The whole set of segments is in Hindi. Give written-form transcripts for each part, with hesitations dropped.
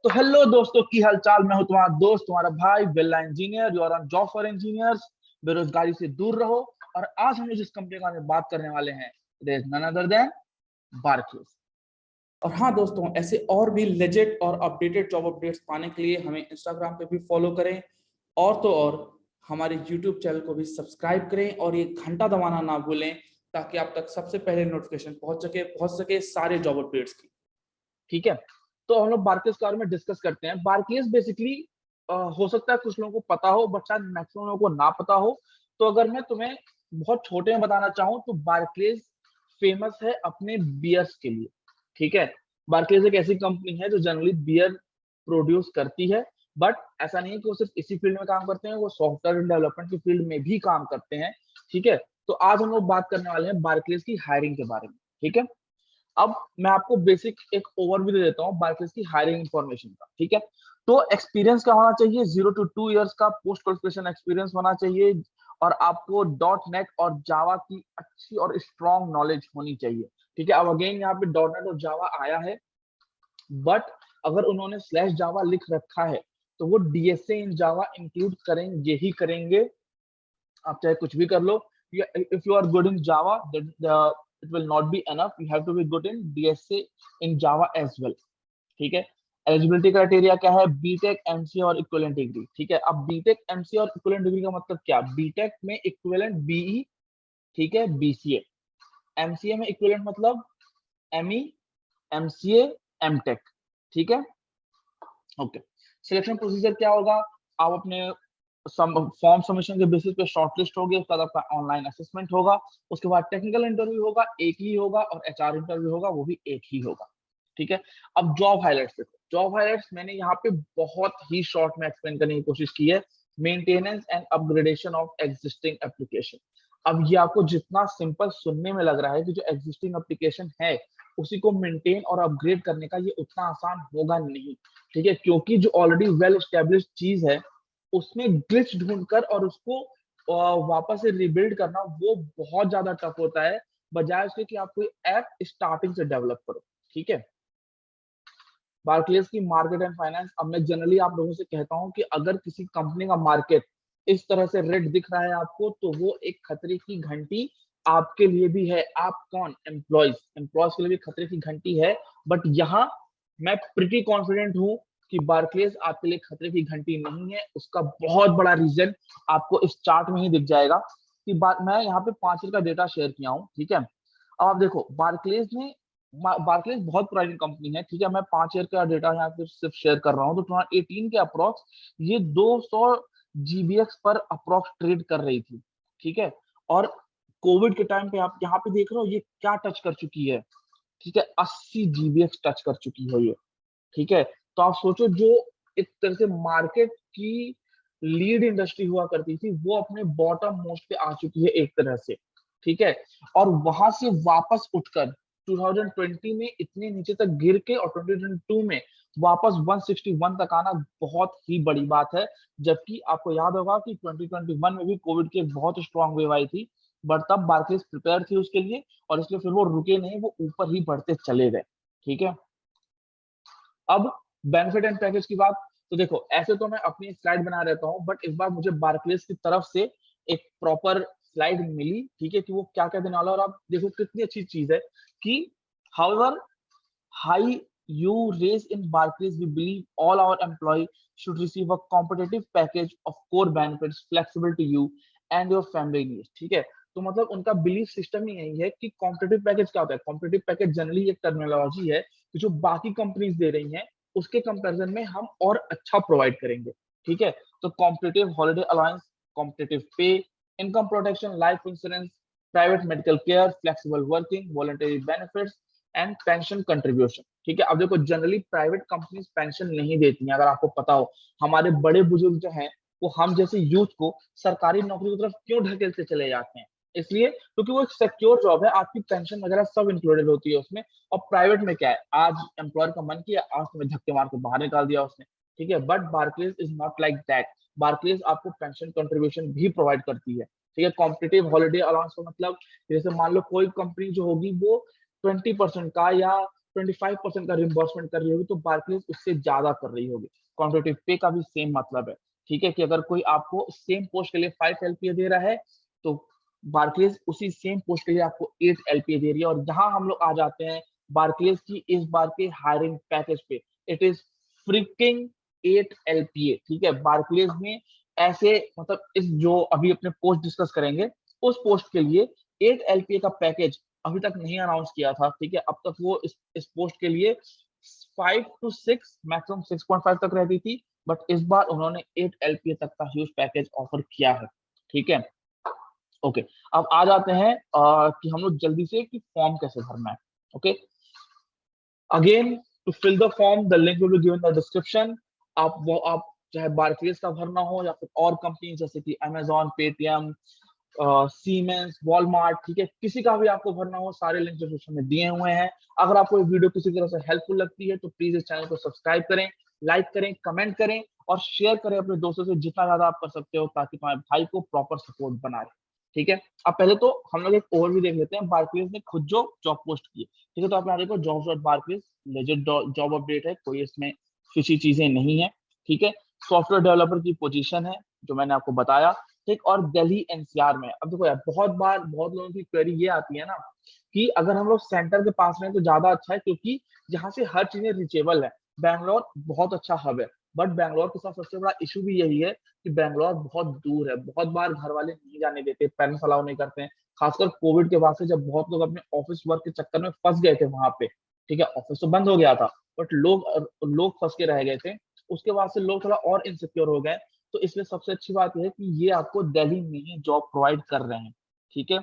तो हेलो दोस्तों, की हालचाल। मैं हूं तुम्हारा दोस्त, तुम्हारा भाई बिल्ला engineer. You are on job for engineers. बेरोजगारी से दूर रहो। और आज हम जिस कंपनी के बारे में बात करने वाले हैं, it is none other than Barclays. और हाँ दोस्तों, ऐसे और भी लेजेंड और अपडेटेड जॉब अपडेट्स पाने के लिए हमें इंस्टाग्राम पे भी फॉलो करें, और तो और हमारे यूट्यूब चैनल को भी सब्सक्राइब करें और ये घंटा दबाना ना भूलें, ताकि आप तक सबसे पहले नोटिफिकेशन पहुंच सके सारे जॉब अपडेट्स की। ठीक है, तो हम लोग बारक्लेस के बारे में डिस्कस करते हैं। बारक्लेस बेसिकली हो सकता है कुछ लोगों को पता हो, बट शायद मैक्सिमम लोगों को ना पता हो। तो अगर मैं तुम्हें बहुत छोटे में बताना चाहूँ तो बारक्लेस फेमस है अपने बियर्स के लिए। ठीक है, बारक्लेस एक ऐसी कंपनी है जो जनरली बियर प्रोड्यूस करती है। बट ऐसा नहीं है कि वो सिर्फ इसी फील्ड में काम करते हैं, वो सॉफ्टवेयर डेवलपमेंट की फील्ड में भी काम करते हैं। ठीक है, तो आज हम लोग बात करने वाले हैं बारक्लेस की हायरिंग के बारे में। ठीक है, अब मैं आपको बेसिक एक ओवरव्यू दे देता हूँ बारक्लेस की हायरिंग इंफॉर्मेशन का। ठीक है, तो एक्सपीरियंस क्या होना चाहिए? 0 to 2 इयर्स का पोस्ट क्वालिफिकेशन एक्सपीरियंस होना चाहिए। और आपको डॉट नेट और जावा की अच्छी और स्ट्रॉन्ग नॉलेज होनी चाहिए। ठीक है, अब अगेन यहाँ पे डॉट नेट और जावा आया है, बट अगर उन्होंने स्लैश जावा लिख रखा है तो वो डीएसए इन जावा इंक्लूड करेंगे ही करेंगे। आप चाहे कुछ भी कर लो, if you are good in Java, it will not be enough. You have to be good in DSA in Java as well. ठीक है, एलिजिबिलिटी क्राइटेरिया क्या है? बीटेक, एमसीए और इक्विवेलेंट डिग्री। ठीक है, अब बीटेक, एमसीए और इक्विवेलेंट डिग्री का मतलब क्या? बीटेक में इक्विवेलेंट बीई, ठीक है, बीसीए। एमसीए में इक्विवेलेंट मतलब एमई, एमसीए, एमटेक। ठीक है, ओके। सिलेक्शन प्रोसीजर क्या होगा? आप अपने फॉर्म सबमिशन के बेसिस पे शॉर्टलिस्ट होगे, उसके बाद आपका ऑनलाइन असेसमेंट होगा, उसके बाद टेक्निकल इंटरव्यू होगा, एक ही होगा, और एचआर इंटरव्यू होगा, वो भी एक ही होगा। ठीक है, अब जॉब हाइलाइट्स देखो। जॉब हाइलाइट्स मैंने यहाँ पे बहुत ही शॉर्ट में एक्सप्लेन करने की कोशिश की है। Maintenance and upgradation of existing application. अब ये आपको जितना सिंपल सुनने में लग रहा है कि जो एग्जिस्टिंग एप्लीकेशन है उसी को मेंटेन और अपग्रेड करने का, ये उतना आसान होगा नहीं। ठीक है, क्योंकि जो ऑलरेडी वेल एस्टेब्लिश चीज है उसमें ग्लिच ढूंढकर और उसको वापस से रिबिल्ड करना वो बहुत ज्यादा टफ होता है, बजाय उसके कि आप कोई ऐप स्टार्टिंग से डेवलप करो। ठीक है, बार्कलेस की मार्केट एंड फाइनेंस। अब मैं जनरली आप लोगों से कहता हूं कि अगर किसी कंपनी का मार्केट इस तरह से रेड दिख रहा है आपको, तो वो एक खतरे की घंटी आपके लिए भी है। आप कौन? एम्प्लॉयज, एम्प्लॉयज के लिए भी खतरे की घंटी है। बट यहाँ मैं प्रिटी कॉन्फिडेंट हूं कि बार्कलेस आपके लिए खतरे की घंटी नहीं है। उसका बहुत बड़ा रीजन आपको इस चार्ट में ही दिख जाएगा कि मैं यहाँ पे 5 ईयर का डेटा शेयर किया हूँ। ठीक है, अब आप देखो बार्कलेस ने, बार्कलेस बहुत पुरानी कंपनी है। ठीक है, मैं 5 ईयर का डेटा यहाँ पे सिर्फ शेयर कर रहा हूँ। तो 2018 के अप्रोक्स ये 200 जीबीएक्स पर अप्रोक्स ट्रेड कर रही थी। ठीक है, और कोविड के टाइम पे आप यहाँ पे देख रहे हो ये क्या टच कर चुकी है? ठीक है, 80 जीबीएक्स टच कर चुकी है ये। ठीक है, तो आप सोचो जो एक तरह से मार्केट की लीड इंडस्ट्री हुआ करती थी वो अपने बॉटम मोस्ट पे आ चुकी है एक तरह से। ठीक है, और वहां से वापस उठकर 2020 में इतने नीचे तक गिर के और 2022 में वापस 161 तक आना बहुत ही बड़ी बात है। जबकि आपको याद होगा कि 2021 में भी कोविड की एक बहुत स्ट्रॉन्ग वेव आई थी, बट तब बार्कलेस प्रिपेयर थी उसके लिए, और इसलिए फिर वो रुके नहीं, वो ऊपर ही बढ़ते चले गए। ठीक है, अब बेनिफिट एंड पैकेज की बात। तो देखो, ऐसे तो मैं अपनी स्लाइड बना रहता हूँ, बट इस बार मुझे बार्कलेस की तरफ से एक प्रॉपर स्लाइड मिली। ठीक है, कि वो क्या क्या देने वाला है। और आप देखो कितनी अच्छी चीज है कि however high you raise in Barclays, we believe all our employees should receive a competitive package of core benefits flexible to you and your family needs। ठीक है, तो मतलब उनका बिलीफ सिस्टम ही यही है कि कॉम्पिटेटिव पैकेज क्या होता है। कॉम्पिटेटिव पैकेज जनरली एक टर्मिनोलॉजी है कि जो बाकी कंपनीज दे रही हैं उसके कंपैरिजन में हम और अच्छा प्रोवाइड करेंगे। ठीक है, तो कॉम्पिटेटिव हॉलिडे अलाउंस, कॉम्पिटेटिव पे, income protection, life insurance, private medical care, flexible working, voluntary benefits and pension contribution. ठीक है, अब देखो जनरली प्राइवेट कंपनीज पेंशन नहीं देती हैं। अगर आपको पता हो, हमारे बड़े बुजुर्ग जो हैं वो हम जैसे यूथ को सरकारी नौकरी की तरफ क्यों ढकेलते चले जाते हैं? इसलिए क्योंकि वो एक सिक्योर जॉब है, आपकी पेंशन वगैरह सब इंक्लूडेड होती है उसमें। और प्राइवेट में क्या है, आज एम्प्लॉयर का मन किया, आज तुम्हें धक्के मार के बाहर निकाल दिया उसने। ठीक है, but Barclays is not like that. Barclays आपको पेंशन कंट्रीब्यूशन भी प्रोवाइड करती है। ठीक है, कॉम्पिटेटिव हॉलिडे अलाउंस का मतलब, जैसे मान लो कोई कंपनी जो होगी वो 20% का या 25% का रिम्बर्समेंट कर रही होगी, तो बार्कलेज उससे ज्यादा कर रही होगी। कॉम्पिटिटिव पे का भी सेम मतलब है, ठीक है, कि अगर कोई आपको सेम पोस्ट के लिए 5 एलपीए दे रहा है, तो बार्कलेज उसी सेम पोस्ट के लिए आपको 8 एलपीए दे रही है। और यहाँ हम लोग आ जाते हैं बार्कलेज की इस बार के हायरिंग पैकेज पे। इट इज फ्रिकिंग 8 एलपीए, ठीक है। बार्कलेज में ऐसे मतलब इस जो अभी अपने पोस्ट डिस्कस करेंगे उस पोस्ट के लिए 8 एलपीए का पैकेज अभी तक नहीं अनाउंस किया था, ठीक है। अब तक वो इस पोस्ट के लिए 5 to 6 मैक्सिमम 6.5 तक रहती थी, बट इस बार उन्होंने 8 एलपीए तक का ह्यूज पैकेज ऑफर किया है, ठीक है। ओके, अब आ जाते हैं कि हम लोग जल्दी से कि फॉर्म कैसे भरना है। Okay, again to fill the form the link will be given in the description. आप चाहे बार्कलेज का भरना हो या फिर और कंपनी जैसे कि अमेजॉन, पेटीएम, सीमेंस, वॉलमार्ट, ठीक है, किसी का भी आपको भरना हो, सारे लिंक डिस्क्रिप्शन में दिए हुए हैं। अगर आपको ये वीडियो किसी तरह से हेल्पफुल लगती है तो प्लीज इस चैनल को सब्सक्राइब करें, लाइक करें, कमेंट करें और शेयर करें अपने दोस्तों से जितना ज्यादा आप कर सकते हो, ताकि तुम्हारे भाई को प्रॉपर सपोर्ट बना रहे, ठीक है। अब पहले तो हम लोग एक ओवरव्यू देख लेते हैं बार्कलेज ने खुद जो जॉब पोस्ट की है, ठीक है। तो आप यहाँ देखो jobs dot Barclays, legend job update है, कोई इसमें फिशी चीजें नहीं है, ठीक है। सॉफ्टवेयर डेवलपर की पोजीशन है जो मैंने आपको बताया, ठीक। और दिल्ली एनसीआर में। अब देखो यार, बहुत बार बहुत लोगों की क्वेरी ये आती है ना कि अगर हम लोग सेंटर के पास में तो ज्यादा अच्छा है, क्योंकि यहाँ से हर चीजें रिचेबल है। बैंगलोर बहुत अच्छा हब है, बट बैंगलोर के साथ सबसे बड़ा इशू भी यही है कि बैंगलोर बहुत दूर है। बहुत बार घर वाले नहीं जाने देते, पेरेंट्स अलाउ नहीं करते हैं। खासकर कोविड के बाद से जब बहुत लोग अपने ऑफिस वर्क के चक्कर में फंस गए थे वहां पे, ठीक है। ऑफिस तो बंद हो गया था, बट लोग लोग फंस के रह गए थे। उसके बाद से लोग थोड़ा और इनसिक्योर हो गए। तो इसलिए सबसे अच्छी बात यह है कि ये आपको दिल्ली में ही जॉब प्रोवाइड कर रहे हैं, ठीक है।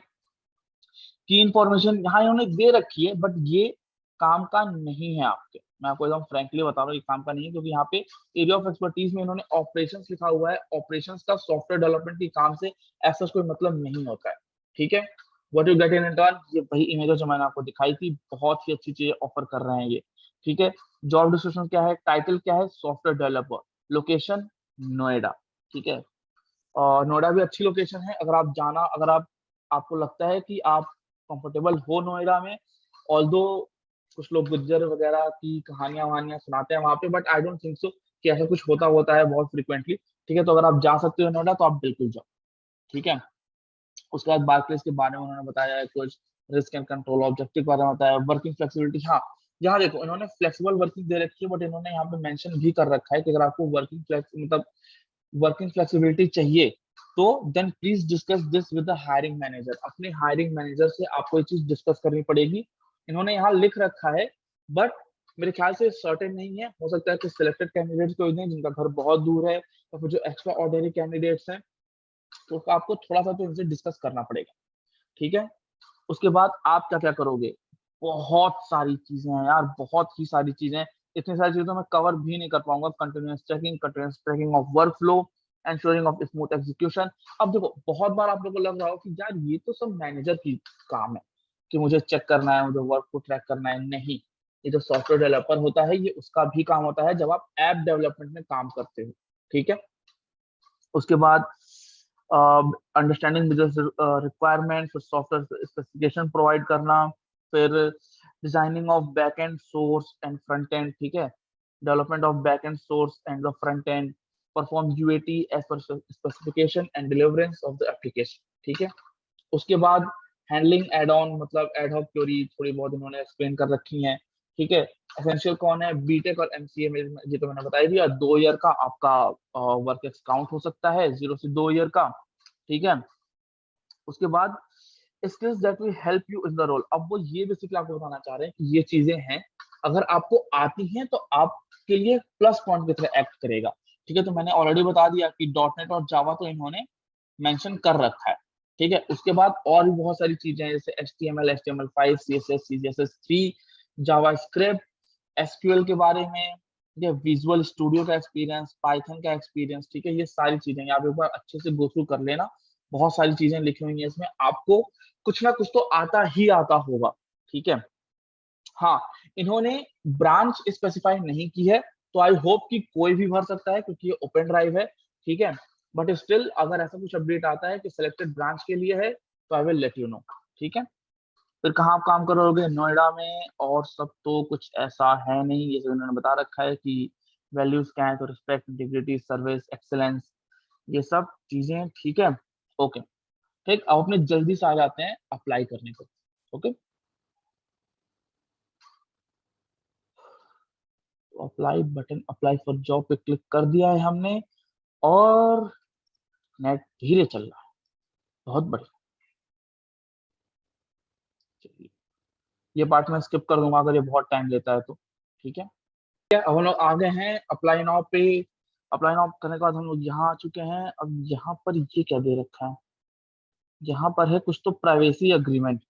की इंफॉर्मेशन यहाँ इन्होंने दे रखी है, बट ये काम का नहीं है आपके। मैं आपको एकदम फ्रैंकली बता रहा हूँ, ये काम का नहीं है, क्योंकि यहाँ पे एरिया ऑफ एक्सपर्टीज में इन्होंने ऑपरेशंस लिखा हुआ है। ऑपरेशंस का सॉफ्टवेयर डेवलपमेंट के काम से ऐसा कोई मतलब नहीं होता है, ठीक है। What you get in return, ये वही इमेज जो मैंने आपको दिखाई थी, बहुत ही अच्छी चीजें ऑफर कर रहे हैं ये, ठीक है। जॉब डिस्क्रिप्शन क्या है, टाइटल क्या है, सॉफ्टवेयर डेवलपर, लोकेशन नोएडा, ठीक है। और नोएडा भी अच्छी लोकेशन है। अगर आप आपको लगता है कि आप कंफर्टेबल हो नोएडा में, ऑल्दो कुछ लोग गुज्जर वगैरह की कहानियां वहानियां सुनाते हैं वहां पे, but I don't think so कि ऐसा कुछ होता है बहुत फ्रिक्वेंटली, ठीक है। तो अगर आप जा सकते हो नोएडा तो आप बिल्कुल जाओ, ठीक है। उसके बाद बार्कलेज के बारे में उन्होंने बताया है कुछ, रिस्क एंड कंट्रोल ऑब्जेक्टिव के बारे में बताया, वर्किंग फ्लेक्सिबिलिटी। हाँ, यहाँ देखो इन्होंने फ्लेक्सिबल वर्किंग दे रखी है, बट इन्होंने यहाँ पे मेंशन भी कर रखा है कि अगर आपको वर्किंग फ्लेक्सिबिलिटी चाहिए तो then please discuss this with the hiring manager. अपने हायरिंग मैनेजर से आपको ये चीज डिस्कस करनी पड़ेगी। इन्होंने यहाँ लिख रखा है, बट मेरे ख्याल से सर्टेन नहीं है। हो सकता है कि सिलेक्टेड कैंडिडेट्स कोई नहीं जिनका घर बहुत दूर है, या फिर जो एक्स्ट्रा ऑर्डिनरी कैंडिडेट्स हैं, तो आपको थोड़ा सा तो इनसे डिस्कस करना पड़ेगा, ठीक है। उसके बाद आप क्या क्या करोगे, बहुत सारी चीजें हैं यार, बहुत ही सारी चीजें। इतनी सारी चीजें तो मैं कवर भी नहीं कर पाऊंगा। Continuous tracking of work flow, ensuring of smooth execution. अब देखो, बहुत बार आप लोगों को लग रहा हो कि यार ये तो सब मैनेजर की काम है कि मुझे चेक करना है, मुझे वर्क को ट्रैक करना है। नहीं, ये जो सॉफ्टवेयर डेवलपर होता है ये उसका भी काम होता है जब आप ऐप डेवलपमेंट में काम करते हो, ठीक है। उसके बाद अंडरस्टैंडिंग बिजनेस रिक्वायरमेंट, फिर सॉफ्टवेयर स्पेसिफिकेशन प्रोवाइड करना, फिर designing of back end source and front end, ठीक है। Development of back end source and the front end, perform UAT as per specification and deliverance of the application, ठीक है। उसके बाद हैंडलिंग एड ऑन, मतलब एड हॉक क्वेरी थोड़ी बहुत इन्होंने एक्सप्लेन कर रखी है, ठीक है। एसेंशियल कौन है, बीटेक और एमसीए में, ये तो मैंने बताई दिया। 2 ईयर का आपका वर्क एक्स काउंट हो सकता है, 0 से 2 ईयर का, ठीक है। उसके बाद skills that will help you in the role. अब वो ये बेसिकली आपको बताना चाह रहे हैं कि ये चीजें हैं, अगर आपको आती हैं तो आपके लिए प्लस पॉइंट की तरह एक्ट करेगा, ठीक है। तो मैंने ऑलरेडी बता दिया कि डॉटनेट और जावा तो इन्होंने मेंशन कर रखा है, ठीक है। उसके बाद और भी बहुत सारी चीजें हैं, जैसे HTML5, CSS, CSS3, जावा स्क्रिप्ट, एसक्यूएल के बारे में, ठीक है, विजुअल स्टूडियो का एक्सपीरियंस, पाइथन का एक्सपीरियंस, ठीक है। ये सारी चीजें आप एक बार अच्छे से गो थ्रू कर लेना। बहुत सारी चीजें लिखी हुई हैं इसमें, आपको कुछ ना कुछ तो आता ही आता होगा, ठीक है। हाँ, इन्होंने ब्रांच स्पेसिफाई नहीं की है, तो आई होप कि कोई भी भर सकता है क्योंकि ये ओपन ड्राइव है, ठीक है। बट स्टिल अगर ऐसा कुछ अपडेट आता है कि सिलेक्टेड ब्रांच के लिए है तो I will let you know, ठीक है। फिर कहाँ आप काम करोगे? नोएडा में। और सब तो कुछ ऐसा है नहीं, जैसे उन्होंने बता रखा है कि वैल्यूज क्या है, तो रिस्पेक्ट, इंटीग्रिटी, सर्विस, एक्सेलेंस, ये सब चीजें। ठीक है, ओके। ठीक, अब अपने जल्दी से आ जाते हैं अप्लाई करने को। ओके, तो apply button, apply for job पे क्लिक कर दिया है हमने। और नेट धीरे चल रहा है, बहुत बढ़िया। चलिए, ये पार्ट मैं स्किप कर दूंगा अगर ये बहुत टाइम लेता है तो। ठीक है, अब हम लोग आ गए हैं अप्लाई नाउ पे। अप्लाई नाउ करने के बाद हम लोग यहाँ आ चुके हैं। अब यहाँ पर ये क्या दे रखा है? यहाँ पर है कुछ तो प्राइवेसी अग्रीमेंट।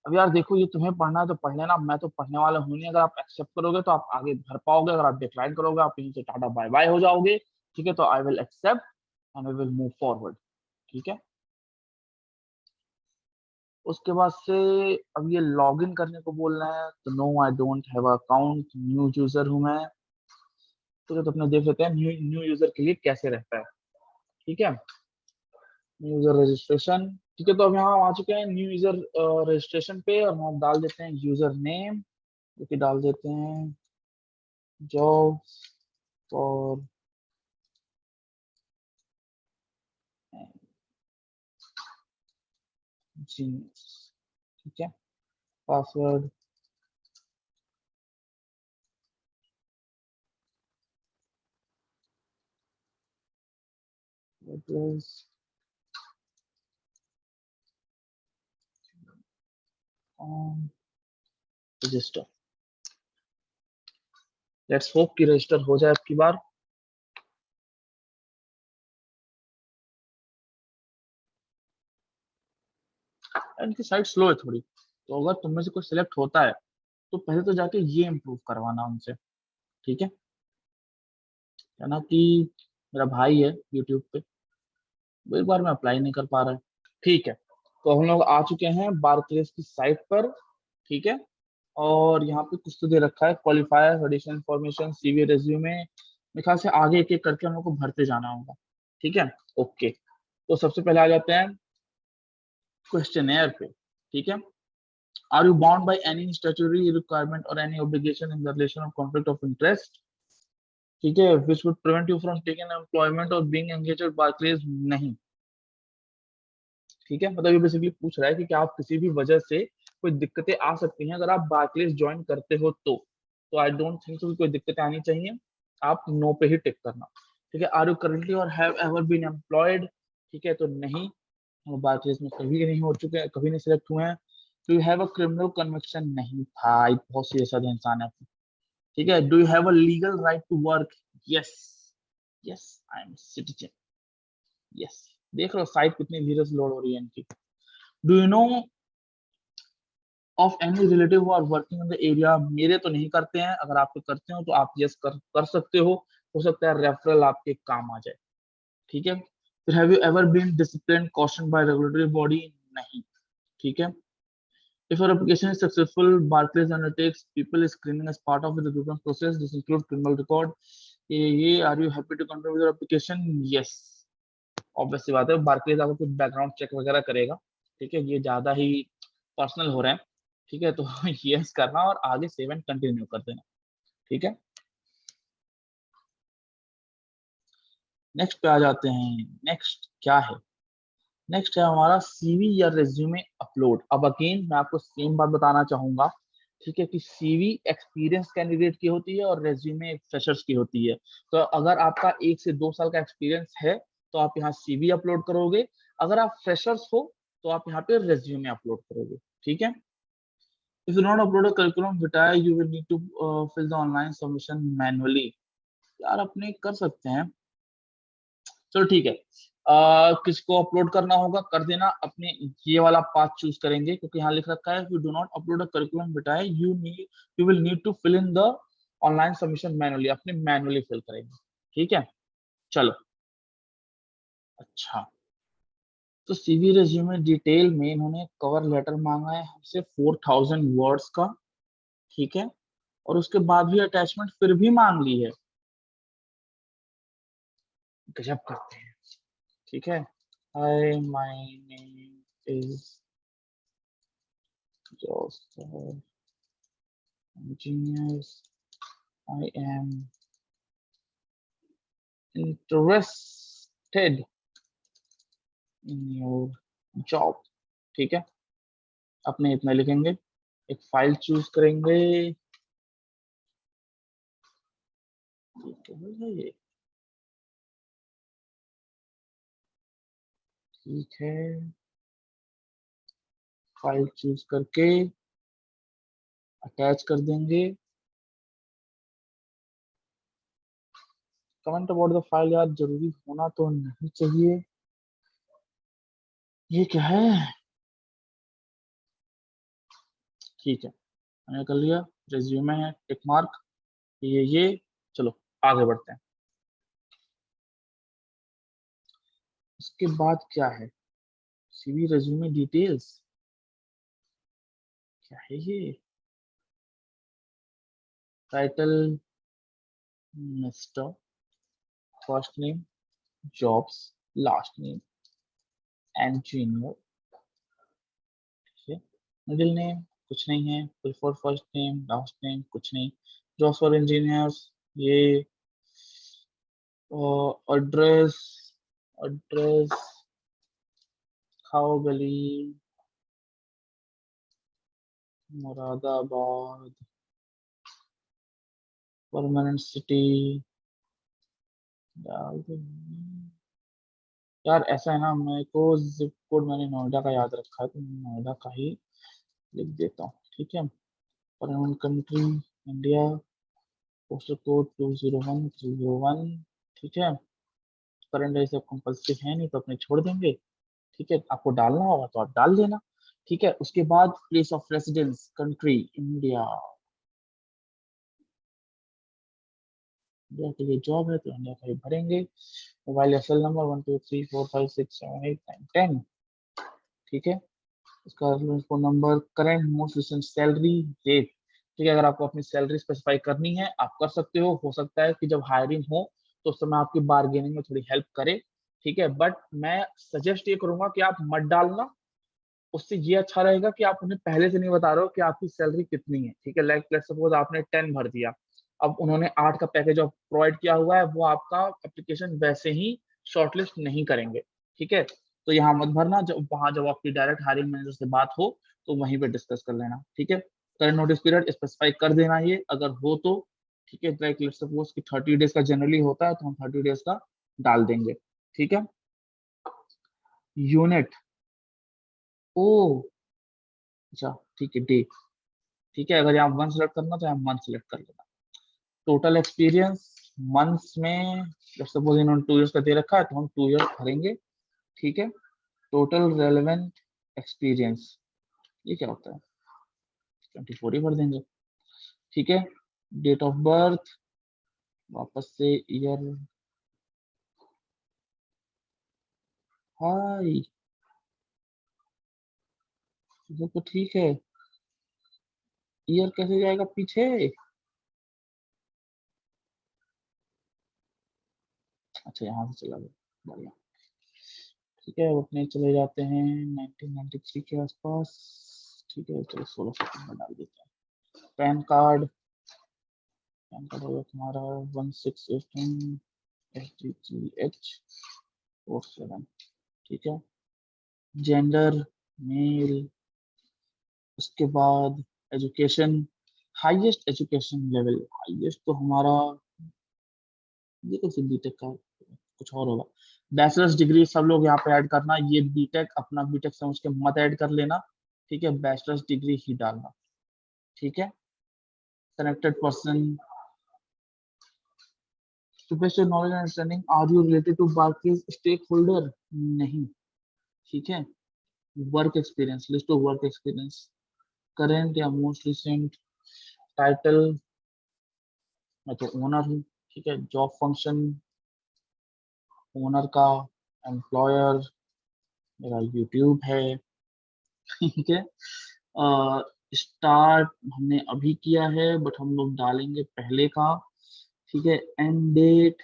अब यार देखो, ये तुम्हें पढ़ना है तो पढ़ लेना, मैं तो पढ़ने वाला हूँ नहीं। अगर आप एक्सेप्ट करोगे तो आप आगे भर पाओगे, अगर आप डिक्लाइन करोगे आप यहीं से टाटा बाय बाय हो जाओगे। ठीक है, तो I will accept and I will move forward. ठीक है, उसके बाद से अब ये लॉगिन करने को बोल रहे हैं, तो no I don't have account, new user हूं मैं। तो अपने देख लेते हैं न्यू न्यू यूजर के लिए कैसे रहता है। ठीक है, न्यू यूजर रजिस्ट्रेशन। ठीक है, तो अब यहाँ हम आ चुके हैं न्यू यूजर रजिस्ट्रेशन पे, और हम डाल देते हैं यूजर नेम, जो कि डाल देते हैं जॉब फॉर जीनियस। ठीक है, password address on register. Let's hope कि रजिस्टर हो जाए अब की बार। इनकी साइट स्लो है थोड़ी, तो अगर तुम में से कोई सिलेक्ट होता है तो पहले तो जाके ये इम्प्रूव करवाना उनसे। ठीक है ना, कि मेरा भाई है यूट्यूब पे, वो एक बार में अप्लाई नहीं कर पा रहा है। ठीक है, तो हम लोग आ चुके हैं बारक्लेस की साइट पर। ठीक है, और यहाँ पे कुछ तो दे रखा है, qualifier, additional information, CV, resume. मेरे ख्याल से आगे एक एक करके हम लोग को भरते जाना होगा। ठीक है, ओके। तो सबसे पहले आ जाते हैं क्वेश्चनेयर पे। ठीक है, are you bound by any statutory requirement or any obligation in the relation of conflict of interest? ठीक है, which would prevent you from taking employment or being engaged with Barclays? नहीं। ठीक है, मतलब ये बेसिकली पूछ रहा है कि क्या आप किसी भी वजह से कोई दिक्कतें आ सकती हैं अगर आप बार्कलेज ज्वाइन करते हो तो आई डोंट थिंक सो कि कोई दिक्कतें आनी चाहिए। आप नो पे ही टिक करना। ठीक है, आर यू करंटली और हैव एवर बीन एम्प्लॉयड? ठीक है, तो नहीं, हम बार्कलेज में कभी नहीं हो चुके हैं, कभी नहीं सिलेक्ट हुए हैं। Do you have a criminal conviction? नहीं भाई, बहुत सीरियस इंसान है। ठीक है, do you have a legal right to work? Yes, yes I am citizen. Yes, देख लो साइट कितनी धीरे से लोड हो रही है इनकी। Do you know of any relative who are working in the area? मेरे तो नहीं करते हैं, अगर आप तो करते हो तो आप यस कर सकते हो सकता है रेफरल आपके काम आ जाए। ठीक है, फिर have you ever been discipline caution by regulatory body? नहीं। ठीक है, if your application is successful, Barclays undertakes people screening as part of the recruitment process. This includes criminal record. ये are you happy to continue with your application? Yes, obvious सी बात है, बार्कलेज आपको कुछ बैकग्राउंड चेक वगैरह करेगा। ठीक है, ये ज्यादा ही पर्सनल हो रहा है। ठीक है, तो यस करना और आगे सेव एंड कंटिन्यू कर देना। ठीक है, नेक्स्ट पे आ जाते हैं। नेक्स्ट क्या है? नेक्स्ट है हमारा सीवी या रेज्यूमे अपलोड। अब अगेन मैं आपको सेम बात बताना चाहूंगा। ठीक है, कि सीवी एक्सपीरियंस कैंडिडेट की होती है और रेज्यूमे फ्रेशर्स की होती है। तो अगर आपका 1 से 2 साल का एक्सपीरियंस है तो आप यहाँ सीवी अपलोड करोगे। अगर आप फ्रेशर्स हो तो आप यहाँ पे रेज्यूमे अपलोड करोगे। ठीक है, if you not upload a curriculum vitae you will need to fill the online submission manually. यार अपने कर सकते हैं, चलो ठीक है। किसको अपलोड करना होगा कर देना अपने। ये वाला पाथ चूज करेंगे क्योंकि यहाँ लिख रखा है you do not upload a curriculum vitae you will need to fill in the online submission manually. अपने मैनुअली फिल करेंगे। ठीक है, चलो। अच्छा, तो सीवी रेज्यूमे डिटेल में इन्होंने कवर लेटर मांगा है हमसे 4000 वर्ड्स का। ठीक है, और उसके बाद भी अटैचमेंट फिर भी मांग ली है। गजब करते हैं। ठीक है, hi my name is Just engineers, I am interested in your job। ठीक है, अपने इतना लिखेंगे, एक फाइल चूज करेंगे। ठीक है ये, ठीक है, फाइल चूज करके अटैच कर देंगे। कमेंट अबाउट द फाइल यार जरूरी होना तो नहीं चाहिए। ये क्या है? ठीक है, मैंने कर लिया, रेज्यूमे है, टिक मार्क, ये चलो आगे बढ़ते हैं। उसके बाद क्या है? सीवी रेज्यूमे डिटेल्स, क्या है ये? Title mister, first name jobs, last name engineer, middle name कुछ नहीं है, prefer first name last name कुछ नहीं, जॉब्स फॉर इंजीनियर्स, ये एड्रेस, एड्रेस खाओ गली मुरादाबाद, परमानेंट सिटी डाल दो। यार ऐसा है ना, मेरे को जिप कोड मैंने नोएडा का याद रखा है तो मैं नोएडा का ही लिख देता हूँ। ठीक है, permanent country India, postal code 201301। ठीक है, करंट ऐसे कंपल्सरी है नहीं तो अपने छोड़ देंगे। ठीक है, आपको डालना होगा तो आप डाल देना। ठीक है, उसके बाद place of residence country India, India के लिए जॉब है तो इंडिया का ही भरेंगे। Mobile SL number 123456789110। ठीक है, इसका phone number, current most recent salary rate. ठीक है, अगर आपको अपनी सैलरी स्पेसिफाई करनी है आप कर सकते हो सकता है कि जब हायरिंग हो तो उस समय आपकी बार्गेनिंग में थोड़ी हेल्प करे। ठीक है, बट मैं सजेस्ट ये करूंगा कि आप मत डालना, उससे ये अच्छा रहेगा कि आप उन्हें पहले से नहीं बता रहे हो कि आपकी सैलरी कितनी है। ठीक है, लाइक लेट्स सपोज आपने 10 भर दिया, अब उन्होंने 8 का पैकेज ऑफ प्रोवाइड किया हुआ है, वो आपका एप्लीकेशन वैसे ही शॉर्टलिस्ट नहीं करेंगे। ठीक है, तो यहाँ मत भरना, जब वहां जब आपकी डायरेक्ट हायरिंग मैनेजर से बात हो तो वहीं पे डिस्कस कर लेना। ठीक है, करंट नोटिस पीरियड स्पेसिफाई कर देना ये अगर हो तो। ठीक है, लाइक लेट्स सपोज कि 30 डेज का जनरली होता है तो हम 30 डेज का डाल देंगे। ठीक है, यूनिट, ओ अच्छा ठीक है, डे। ठीक है, अगर यहाँ वन सेलेक्ट करना तो यहाँ मंथ सेलेक्ट कर लेना। टोटल एक्सपीरियंस मंथ्स में, जब सपोज इन्होंने 2 इयर्स का दे रखा है तो हम 2 इयर्स भरेंगे। ठीक है, टोटल रेलेवेंट एक्सपीरियंस, ये क्या होता है? 24 ही भर देंगे। ठीक है, डेट ऑफ बर्थ, वापस से ईयर, हाई, ये तो ठीक है, ईयर कैसे जाएगा पीछे? अच्छा यहाँ से चला गया, बढ़िया। ठीक है, अब अपने चले जाते हैं 1993 के आसपास। ठीक है, चलो 16 सेकंड में डाल देते हैं। पैन कार्ड, पैन कार्ड होगा तुम्हारा 1618 SDGH47। ठीक है, जेंडर मेल, उसके बाद education, highest education level, highest तो हमारा ये तो सिर्फ बीटेक का, कुछ और होगा। बैचलर्स डिग्री सब लोग यहाँ पे ऐड करना, ये बीटेक अपना बीटेक समझ के मत ऐड कर लेना। ठीक है, बैचलर्स डिग्री ही डालना। ठीक है, connected person, to best your knowledge and understanding, are you related to Barclays stakeholder? नहीं। ठीक है, work experience, list of work experience, current या मोस्ट रिसेंट, टाइटल, मैं तो ओनर हूँ। ठीक है, जॉब फंक्शन ओनर का, एम्प्लॉयर मेरा यूट्यूब है। ठीक है, स्टार्ट हमने अभी किया है बट हम लोग डालेंगे पहले का। ठीक है, एंड डेट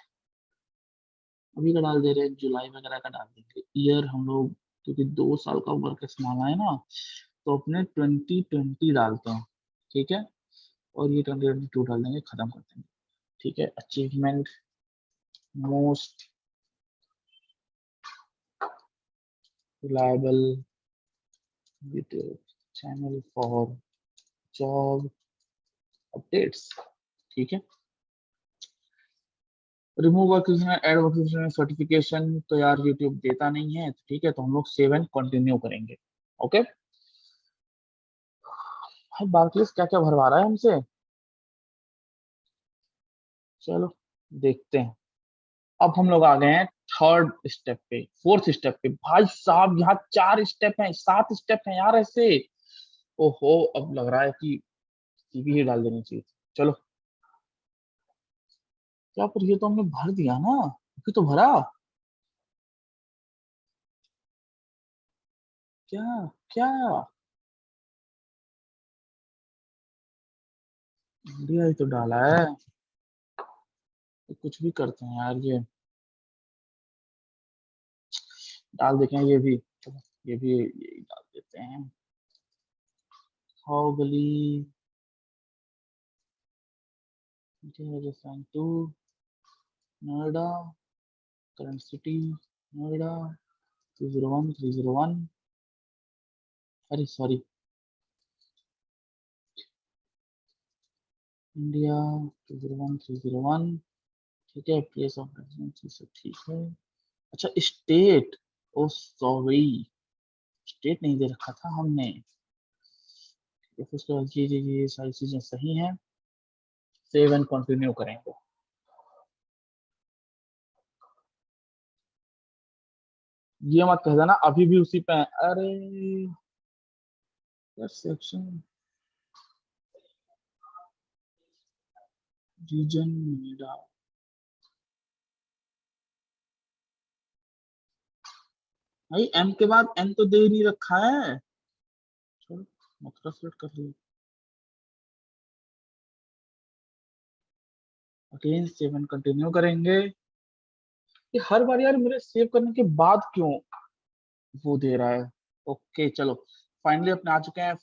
अभी का डाल दे रहे हैं, जुलाई वगैरह का डाल देंगे। ईयर हम लोग, क्योंकि 2 साल का वर्क संभालना है ना, तो अपने 2020 डालते हैं, ठीक है, और ये 2022 डाल देंगे, खत्म कर देंगे, ठीक है। Achievement most reliable YouTube channel for job updates, ठीक है। Remove vacation add vacation certification तो यार यूट्यूब देता नहीं है, ठीक है, तो हम लोग सेव एंड कंटिन्यू करेंगे। ओके भाई, बार्कलेस क्या क्या भरवा रहा है हमसे, चलो देखते हैं। अब हम लोग आ गए हैं थर्ड स्टेप पे, फोर्थ स्टेप पे। भाई साहब यहाँ 4 स्टेप हैं, 7 स्टेप हैं यार ऐसे। ओहो, अब लग रहा है कि सीवी ही डाल देनी चाहिए। चलो, क्या पर ये तो हमने भर दिया ना, अभी तो भरा क्या, क्या इंडिया ही तो डाला है, तो कुछ भी करते हैं यार, ये डाल देते हैं ये भी, चलो ये भी यही डाल देते हैं। खाओगली to Noida, current city Noida 201 301, अरे सॉरी, इंडिया 201 301, ठीक है। प्लेस ऑफ रेजिडेंस सब ठीक है। अच्छा स्टेट, ओ सॉरी, स्टेट नहीं दे रखा था हमने, ठीक है, फिर उसके बाद जी ये सारी चीजें सही हैं, सेव एंड कंटिन्यू करेंगे। ये मत कह देना अभी भी उसी पे है, अरे सेक्शन रीजन नोएडा, भाई एम के बाद एन तो दे ही नहीं रखा है, चलो मथुरा सेलेक्ट कर लिया, अगेन सेव एंड कंटिन्यू करेंगे। ये हर बार यार मेरे सेव करने के बाद क्यों वो दे रहा है। ओके चलो, फाइनली अपने आ चुके हैं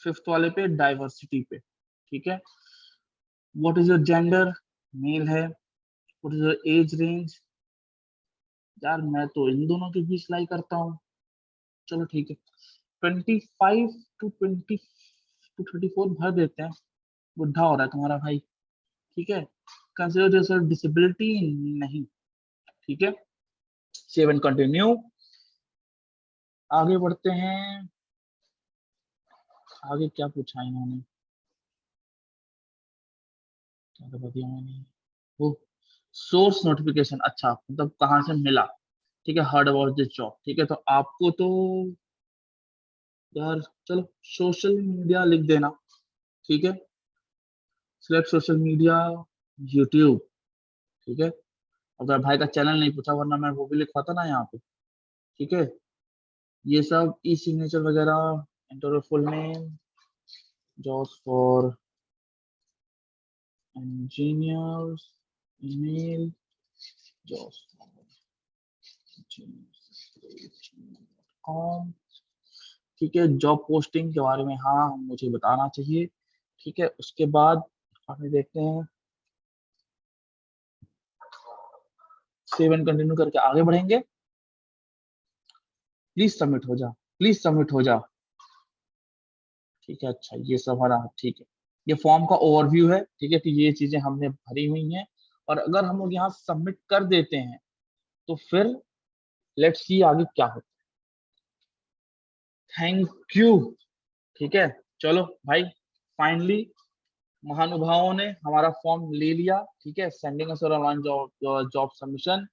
फिफ्थ वाले पे, डाइवर्सिटी पे, ठीक है। What is your gender, male है। What is your age range, यार मैं तो इन दोनों के बीच लाई करता हूँ, चलो ठीक है। 25 to 34 भर देते हैं, बुढ़ा हो रहा है तुम्हारा भाई, ठीक है। कंसिडर योरसेल्फ डिसेबिलिटी, नहीं, ठीक है। सेव एंड कंटिन्यू, आगे बढ़ते हैं। आगे क्या पूछा इन्होंने, क्या तो बताया मैंने, वो सोर्स नोटिफिकेशन, अच्छा मतलब कहाँ से मिला, ठीक है। हर्ड अबाउट दिस जॉब, ठीक है, तो आपको तो यार चलो सोशल मीडिया लिख देना, ठीक है। सिलेक्ट सोशल मीडिया यूट्यूब, ठीक है। अगर भाई का चैनल नहीं पूछा, वरना मैं वो भी लिखवाता ना यहाँ पे, ठीक है। ये सब ई सिग्नेचर वगैरह, enter full name, jobs for engineers, email, jobs com, ठीक है। जॉब पोस्टिंग के बारे में हाँ मुझे बताना चाहिए, ठीक है। उसके बाद हमें देखते हैं, सेव एंड कंटिन्यू करके आगे बढ़ेंगे। प्लीज सबमिट हो जा, प्लीज सबमिट हो जा, ठीक है। अच्छा ये सब हरा, ठीक है। ये फॉर्म का ओवरव्यू है, ठीक है, कि ये चीजें हमने भरी हुई हैं, और अगर हम लोग यहाँ सबमिट कर देते हैं तो फिर लेट्स सी आगे क्या होता है। थैंक यू, ठीक है। चलो भाई, फाइनली महानुभावों ने हमारा फॉर्म ले लिया, ठीक है। Sending us online job job submission.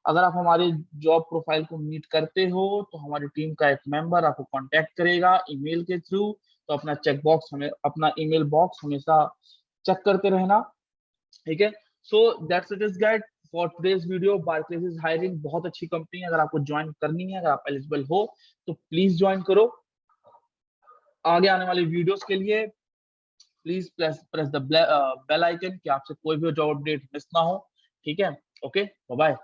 अगर आप हमारे जॉब प्रोफाइल को मीट करते हो तो हमारी टीम का एक मेंबर आपको कांटेक्ट करेगा ईमेल के थ्रू, तो अपना चेक बॉक्स हमें, अपना ईमेल बॉक्स हमेशा चेक करते रहना, ठीक है। So that's it is guide for today's video. Barclays is hiring, बहुत अच्छी कंपनी है, अगर आपको ज्वाइन करनी है, अगर आप एलिजिबल हो तो प्लीज ज्वाइन करो। आगे आने वाली वीडियोस के लिए please press the bell icon, कि आपसे कोई भी जॉब अपडेट मिस ना हो, ठीक है। Okay bye bye.